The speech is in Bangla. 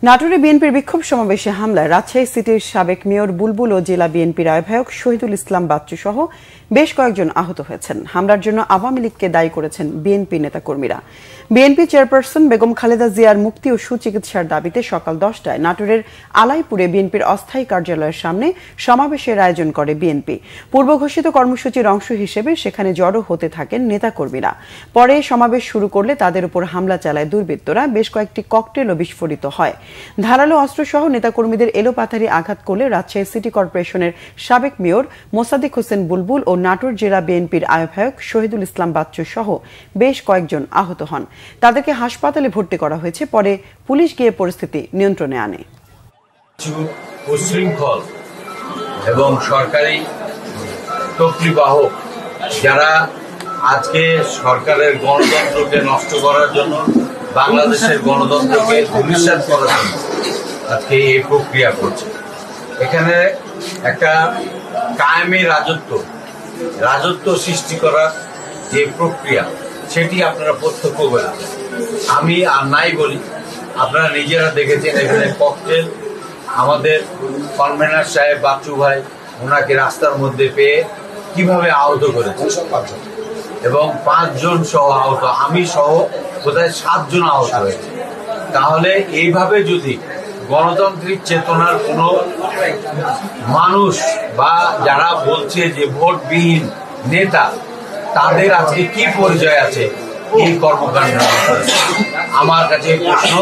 নাটোরে বিএনপির বিক্ষোভ সমাবেশে হামলায় রাজশাহী সিটির সাবেক মেয়র বুলবুল ও জেলা বিএনপির আহ্বায়ক শহীদুল ইসলাম বাচ্চু সহ বেশ কয়েকজন আহত হয়েছেন। হামলার জন্য আওয়ামী লীগকে দায়ী করেছেন বিএনপি নেতাকর্মীরা। বিএনপি চেয়ারপারসন বেগম খালেদা জিয়ার মুক্তি ও সুচিকিৎসার দাবিতে সকাল 10টায় নাটোরের আলাইপুরে বিএনপির অস্থায়ী কার্যালয়ের সামনে সমাবেশের আয়োজন করে বিএনপি। পূর্ব ঘোষিত কর্মসূচির অংশ হিসেবে সেখানে জড়ো হতে থাকেন নেতাকর্মীরা। পরে সমাবেশ শুরু করলে তাদের উপর হামলা চালায় দুর্বৃত্তরা। বেশ কয়েকটি ককটেলও বিস্ফোরিত হয়। ধারালো অস্ত্রসহ নেতাকর্মীদের এলোপাথারি আঘাত করলে রাজশাহী সিটি কর্পোরেশনের সাবেক মেয়র মোসাদ্দেক হোসেন বুলবুল ও নাটোর জেলা বিএনপির আহ্বায়ক শহীদুল ইসলাম বাচ্চু সহ বেশ কয়েকজন আহত হন। তাদেরকে হাসপাতালে ভর্তি করা হয়েছে। পরে পুলিশ গিয়ে পরিস্থিতি নিয়ন্ত্রণে আনে। উশৃঙ্খল এবং সরকারি তকরিবাহক যারা আজকে সরকারের গণতন্ত্রকে নষ্ট করার জন্য, বাংলাদেশের গণতন্ত্রকে ধূলিসাৎ করার জন্য আজকে এই প্রক্রিয়া করছে। এখানে একটা কায়েমি রাজত্ব সৃষ্টি করার যে প্রক্রিয়া, সেটি আপনারা প্রত্যক্ষ করেছেন। আমি আর নাই বলি, আপনারা নিজেরা দেখেছেন এখানে ককটেল, আমাদের কনভেনার সাহেব বাচ্চু ভাই ওনাকে রাস্তার মধ্যে পেয়ে কিভাবে আহত করেছে এবং 5 জন সহ আহত, আমি সহ বোধহয় 7 জন আহত হয়েছে। তাহলে এইভাবে যদি গণতান্ত্রিক চেতনার কোনো মানুষ বা যারা বলছে যে ভোটবিহীন নেতা, তাদের আজকে কি পরিচয় আছে এই কর্মকাণ্ড? আমার কাছে প্রশ্ন।